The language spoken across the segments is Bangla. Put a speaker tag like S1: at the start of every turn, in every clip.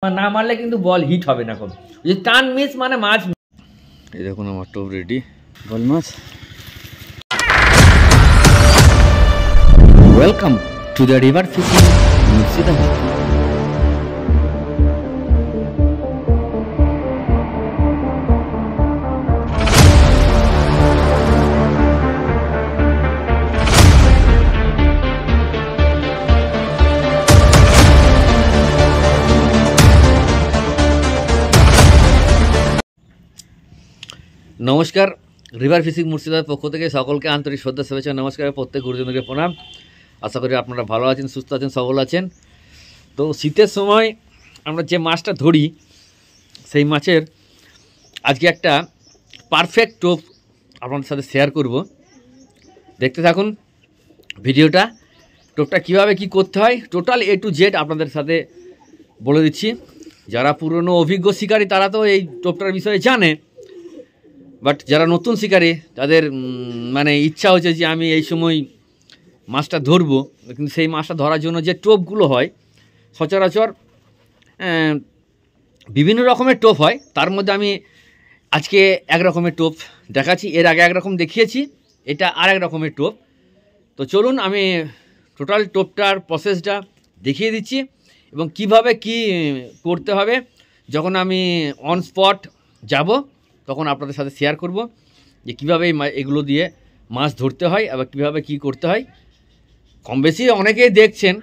S1: না মারলে কিন্তু বল হিট হবে না। কোন যে টান মিস মানে মাছ। এই দেখুন আমার টোপ রেডি, বল মাছ। Welcome to the river fishing Murshidabad. নমস্কার, রিভার ফিশিং মুর্শিদাবাদ পক্ষ থেকে সকলকে আন্তরিক শ্রদ্ধা শুভেচ্ছা নমস্কার। প্রত্যেক গুরুজনকে প্রণাম। আশা করি আপনারা ভালো আছেন, সুস্থ আছেন, সবল আছেন। তো শীতের সময় আমরা যে মাছটা ধরি সেই মাছের আজকে একটা পারফেক্ট টোপ আপনাদের সাথে শেয়ার করব। দেখতে থাকুন ভিডিওটা। টোপটা কীভাবে কি করতে হয় টোটাল A to Z আপনাদের সাথে বলে দিচ্ছি। যারা পুরনো অভিজ্ঞ শিকারী তারা তো এই টোপটার বিষয়ে জানে, বাট যারা নতুন শিকারী তাদের মানে ইচ্ছা হচ্ছে যে আমি এই সময় মাছটা ধরবো, কিন্তু সেই মাছটা ধরার জন্য যে টোপগুলো হয় সচরাচর বিভিন্ন রকমের টোপ হয়। তার মধ্যে আমি আজকে এক রকমের টোপ দেখাচ্ছি, এর আগে এক রকম দেখিয়েছি, এটা আর এক রকমের টোপ। তো চলুন আমি টোটাল টোপটার প্রসেসটা দেখিয়ে দিচ্ছি এবং কিভাবে কি করতে হবে। যখন আমি অন স্পট যাব তখন আপনাদের সাথে শেয়ার করব যে কীভাবে এগুলো দিয়ে মাছ ধরতে হয় আবার কীভাবে কি করতে হয়। কম বেশি অনেকেই দেখছেন,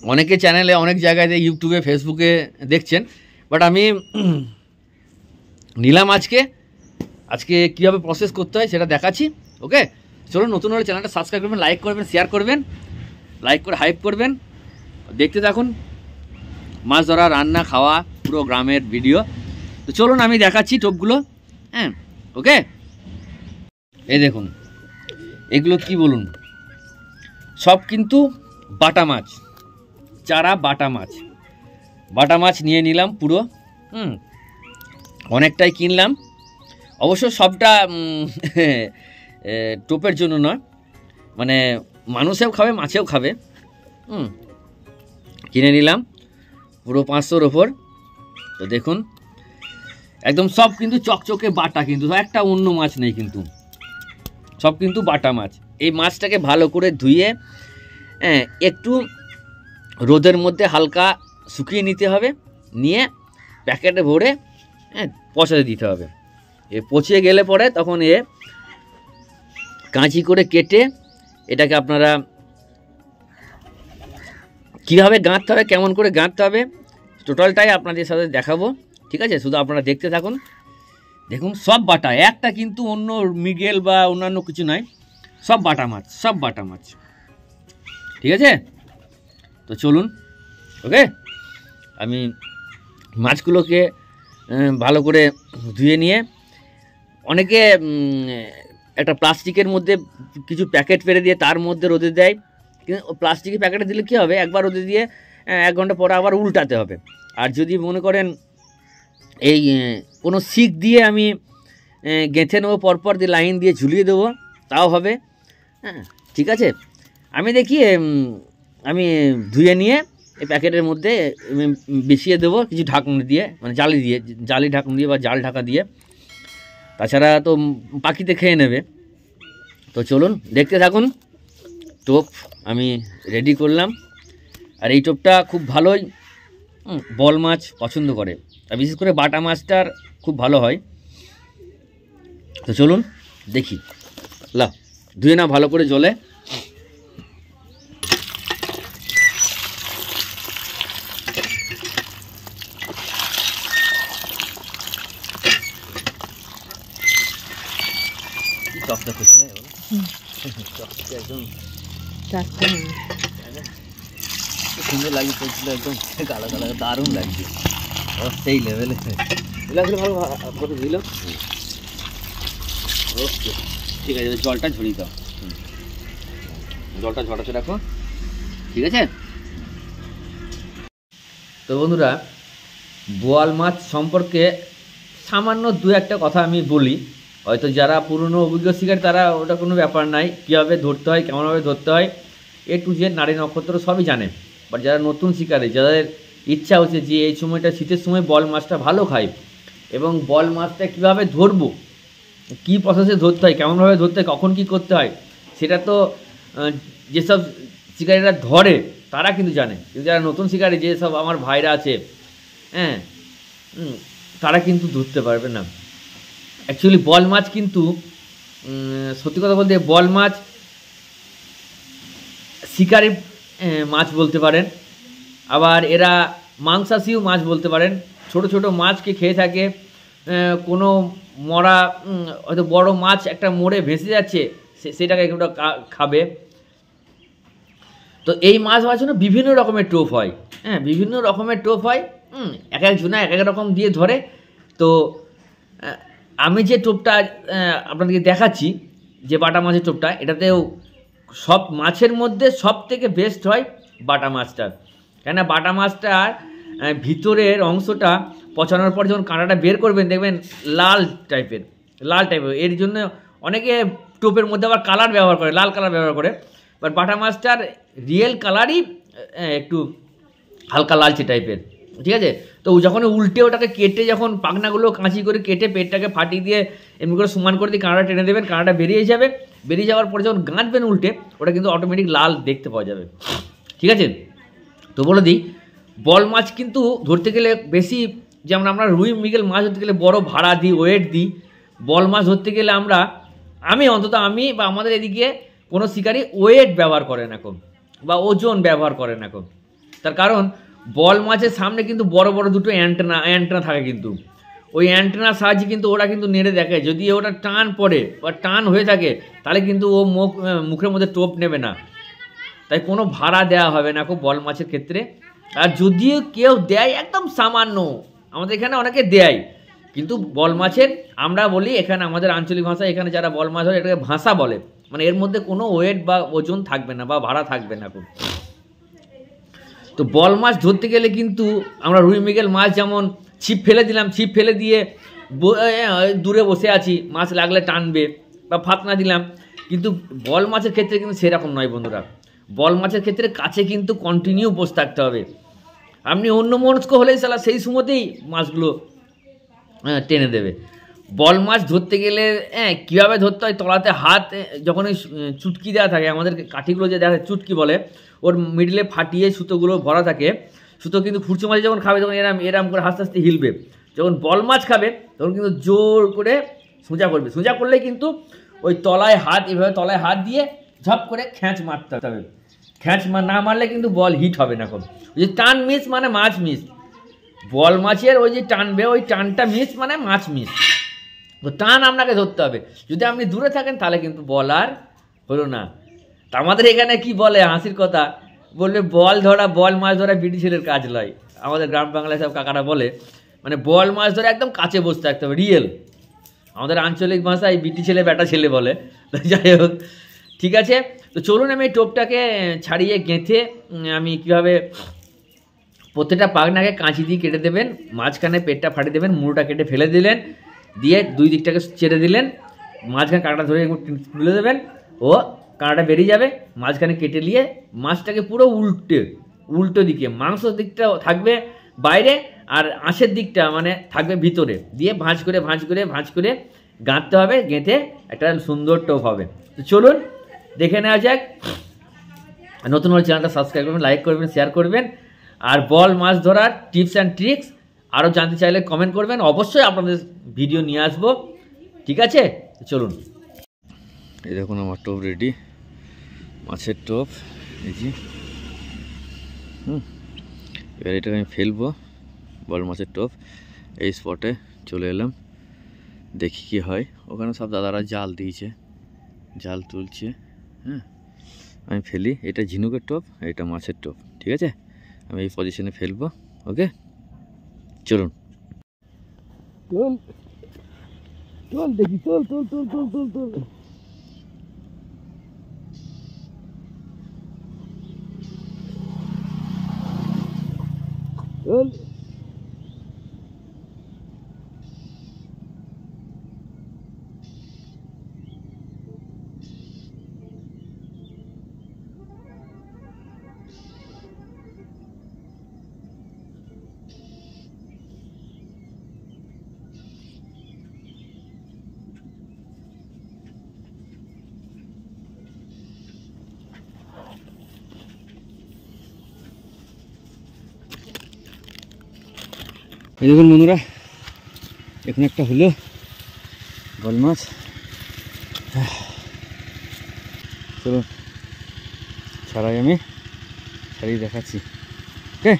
S1: অনেকে চ্যানেলে অনেক জায়গায় ইউটিউবে ফেসবুকে দেখছেন, বাট আমি নিলাম আজকে কীভাবে প্রসেস করতে হয় সেটা দেখাচ্ছি। ওকে, চলুন নতুন হলে চ্যানেলটা সাবস্ক্রাইব করবেন, লাইক করবেন, শেয়ার করবেন, লাইক করে হাইপ করবেন। দেখতে থাকুন মাছ ধরা, রান্না, খাওয়া, পুরো গ্রামের ভিডিও। তো চলুন আমি দেখাচ্ছি টোপগুলো। হ্যাঁ, ওকে। এই দেখুন এগুলো কি বলুন, সব কিন্তু বাটা মাছ, চারা বাটা মাছ নিয়ে নিলাম পুরো। অনেকটাই কিনলাম, অবশ্য সবটা টোপের জন্য নয়, মানে মানুষেও খাবে মাছেও খাবে। কিনে নিলাম পুরো 500-র ওপর। তো দেখুন একদম সব কিন্তু চকচকে বাটা, কিন্তু একটা অন্য মাছ নেই, কিন্তু সব কিন্তু বাটা মাছ। এই মাছটাকে ভালো করে ধুয়ে একটু রোদের মধ্যে হালকা শুকিয়ে নিতে হবে, নিয়ে প্যাকেটে ভরে পচাতে দিতে হবে। পচিয়ে গেলে পরে তখন কাঁচি করে কেটে এটাকে আপনারা কীভাবে গাঁথতে হবে, কেমন করে গাঁথতে হবে টোটালটাই আপনাদের সাথে দেখাবো। ঠিক আছে, শুধু আপনারা দেখতে থাকুন। দেখুন সব বাটা, একটা কিন্তু অন্য মৃগেল বা অন্যান্য কিছু নয়, সব বাটা মাছ। ঠিক আছে, তো চলুন। ওকে, আমি মাছগুলোকে ভালো করে ধুয়ে নিয়ে, অনেকে একটা প্লাস্টিকের মধ্যে কিছু প্যাকেট ফেলে দিয়ে তার মধ্যে রোদে দেয়, কিন্তু প্লাস্টিকের প্যাকেটে দিলে কী হবে, একবার রোদে দিয়ে 1 ঘন্টা পরে আবার উল্টাতে হবে। আর যদি মনে করেন এই কোনো শিক দিয়ে আমি গেঁথে নেবো, পরপর দিয়ে লাইন দিয়ে ঝুলিয়ে দেবো, তাও হবে। হ্যাঁ, ঠিক আছে। আমি দেখি আমি ধুয়ে নিয়ে এই প্যাকেটের মধ্যে বিছিয়ে দেবো কিছু ঢাকন দিয়ে, মানে জালি ঢাকন দিয়ে বা জাল ঢাকা দিয়ে, তাছাড়া তো পাখিতে খেয়ে নেবে। তো চলুন দেখতে থাকুন। টোপ আমি রেডি করলাম, আর এই টোপটা খুব ভালোই বল মাছ পছন্দ করে, আর বিশেষ করে বাটা মাছটার খুব ভালো হয়। তো চলুন দেখি, ধুয়ে না ভালো করে জলে। চকটা খুঁজলে একদম সুন্দর লাগছে, চলছিল একদম কালো কালো, দারুণ লাগছে, সেই লেভেলে ভালো করে দিল। ওকে, ঠিক আছে, জলটা ঝরিয়ে দাও, জলটা ঝরাতে রাখো। ঠিক আছে। তো বন্ধুরা, বোয়াল মাছ সম্পর্কে সামান্য 2-1টা কথা আমি বলি। হয়তো যারা পুরনো অভিজ্ঞ শিকারী তারা ওটা কোনো ব্যাপার নাই, কীভাবে ধরতে হয়, কেমনভাবে ধরতে হয়, A to Z নারী নক্ষত্র সবই জানে। বাট যারা নতুন শিকারী, যাদের ইচ্ছা হচ্ছে যে এই সময়টা শীতের সময় বল মাছটা ভালো খাই, এবং বল মাছটা কীভাবে ধরবো, কী প্রসেসে ধরতে হয়, কেমনভাবে ধরতে হয়, কখন কী করতে হয়, সেটা তো যেসব শিকারীরা ধরে তারা কিন্তু জানে, কিন্তু যারা নতুন শিকারী, যেসব আমার ভাইরা আছে, হ্যাঁ, তারা কিন্তু ধরতে পারবে না। অ্যাকচুয়ালি বল মাছ কিন্তু সত্যি কথা বলতে বল মাছ শিকারি মাছ বলতে পারেন, আবার এরা মাংসাশীও মাছ বলতে পারেন। ছোট ছোট মাছকে খেয়ে থাকে। কোনো মরা হয়তো বড় মাছ একটা মরে ভেসে যাচ্ছে, সেটাকে একটা খাবে। তো এই মাছ জন্য বিভিন্ন রকমের টোপ হয়, হ্যাঁ, বিভিন্ন রকমের টোপ হয়। এক একজনা এক এক রকম দিয়ে ধরে। তো আমি যে টোপটা আপনাদেরকে দেখাচ্ছি, যে বাটা মাছের টোপটা, এটাতেও সব মাছের মধ্যে সব থেকে বেস্ট হয় বাটা মাছটা। কেননা বাটা মাছটার ভিতরের অংশটা পচানোর পর যখন কাঁটাটা বের করবেন দেখবেন লাল টাইপের। এর জন্য অনেকে টোপের মধ্যে আবার কালার ব্যবহার করে, লাল কালার ব্যবহার করে। বাট বাটা মাছটার রিয়েল কালারই একটু হালকা লালচে টাইপের, ঠিক আছে। তো যখন উল্টে ওটাকে কেটে, যখন পাখনাগুলো কাঁচি করে কেটে পেটটাকে ফাটিয়ে দিয়ে এমনি করে সমান করে দিয়ে কাঁটাটা টেনে দেবেন, কাঁটাটা বেরিয়ে যাবে। বেরিয়ে যাওয়ার পরে যখন গাঁথবেন উল্টে, ওটা কিন্তু অটোমেটিক লাল দেখতে পাওয়া যাবে, ঠিক আছে। তো বলে দিই, বল মাছ কিন্তু ধরতে গেলে বেশি, যেমন আমরা রুই মৃগেল মাছ ধরতে গেলে বড় ভাড়া দিই, ওয়েট দিই। বল মাছ ধরতে গেলে আমি বা আমাদের এদিকে কোনো শিকারী ওয়েট ব্যবহার করে না কম, বা ওজন ব্যবহার করে না কম। তার কারণ বল মাছের সামনে কিন্তু বড় বড় দুটো অ্যান্টেনা থাকে, কিন্তু ওই অ্যান্টেনার সাহায্যে কিন্তু ওরা কিন্তু নেড়ে দেখে। যদি ওটা টান পড়ে বা টান হয়ে থাকে, তাহলে কিন্তু ও মুখের মধ্যে টোপ নেবে না। তাই কোনো ভাড়া দেওয়া হবে না খুব বল মাছের ক্ষেত্রে। আর যদিও কেউ দেয় একদম সামান্য, আমাদের এখানে অনেকে দেয়, কিন্তু বল মাছের আমরা বলি এখানে আমাদের আঞ্চলিক ভাষা, এখানে যারা বল মাছ ধরে এটাকে ভাষা বলে, মানে এর মধ্যে কোনো ওয়েট বা ওজন থাকবে না বা ভাড়া থাকবে না খুব। তো বল মাছ ধরতে গেলে কিন্তু আমরা রুই মৃগেল মাছ যেমন ছিপ ফেলে দিলাম, ছিপ ফেলে দিয়ে দূরে বসে আছি, মাছ লাগলে টানবে, বা ফাতনা দিলাম, কিন্তু বল মাছের ক্ষেত্রে কিন্তু সেরকম নয় বন্ধুরা। বল মাছের ক্ষেত্রে কাছে কিন্তু কন্টিনিউ বসে থাকতে হবে। আপনি অন্য মনস্ক হলেই সালা সেই সময়তেই মাছগুলো টেনে দেবে। বল মাছ ধরতে গেলে কীভাবে ধরতে হয়, তলাতে হাত, যখন ওই চুটকি দেওয়া থাকে, আমাদের কাঠিগুলো যে দেওয়া চুটকি বলে, ওর মিডলে ফাটিয়ে সুতোগুলো ভরা থাকে। সুতো কিন্তু খুরচো মাছ যখন খাবে, তখন এরাম করে আস্তে আস্তে হিলবে। যখন বল মাছ খাবে, তখন কিন্তু জোর করে সোজা করবে। সোজা করলে কিন্তু ওই তলায় হাত, এভাবে তলায় হাত দিয়ে ঝপ করে খ্যাঁচ মারতে হবে। খ্যাঁচ না মারলে কিন্তু বল হিট হবে না। এখন ওই যে টান মিস মানে মাছ মিস, বল মাছের ওই যে টানবে, ওই টানটা মিস মানে মাছ মিস। তো টান আপনাকে ধরতে হবে। যদি আপনি দূরে থাকেন, তাহলে কিন্তু বল আর হলো না। তা আমাদের এখানে কি বলে, হাসির কথা, বলবে বল মাছ ধরা বিটি ছেলের কাজ নয়। আমাদের গ্রাম বাংলায় সব কাকারা বলে, মানে বল মাছ ধরে একদম কাছে বসতে থাকতে হবে, রিয়েল। আমাদের আঞ্চলিক ভাষায় বিটি ছেলে বেটা ছেলে বলে। যাই হোক, ঠিক আছে। তো চলুন আমি এই টোপটাকে ছাড়িয়ে গেঁথে আমি কীভাবে, প্রত্যেকটা পাখনাকে কাঁচি দিয়ে কেটে দেবেন, মাঝখানে পেটটা ফাটিয়ে দেবেন, মুড়োটা কেটে ফেলে দিলেন, দিয়ে দুই দিকটাকে চেড়ে দিলেন, মাঝখানে কাঁটা ধরে তুলে দেবেন, ও কাঁটাটা বেরিয়ে যাবে। মাঝখানে কেটে নিয়ে মাছটাকে পুরো উল্টো দিকে, মাংস দিকটা থাকবে বাইরে আর আঁশের দিকটা মানে থাকবে ভিতরে, দিয়ে ভাঁজ করে গাঁথতে হবে। গেঁথে একটা সুন্দর টোপ হবে। তো চলুন দেখে নেওয়া যাক। নতুন হলে চ্যানেলটা সাবস্ক্রাইব করবেন, লাইক করবেন, শেয়ার করবেন। আর বল মাছ ধরার টিপস অ্যান্ড ট্রিক্স আরও জানতে চাইলে কমেন্ট করবেন, অবশ্যই আপনাদের ভিডিও নিয়ে আসবো, ঠিক আছে। চলুন, এই দেখুন আমার টোপ রেডি, মাছের টোপ, এই যে এবার এটাকে আমি ফেলবো। বল মাছের টোপ এই স্পটে চলে এলাম, দেখি কি হয়। ওখানে সব দাদারা জাল দিয়েছে, জাল তুলছে। হ্যাঁ, আমি ফেলি। এটা ঝিনুকের টোপ, এটা মাছের টোপ, ঠিক আছে। আমি এই পজিশনে ফেলবো, ওকে। চলুন, দেখি, এই দেখুন বন্ধুরা, এখানে একটা হলো বল মাছ। চলো ছাড়াই, আমি ছাড়িয়ে দেখাচ্ছি। ওকে।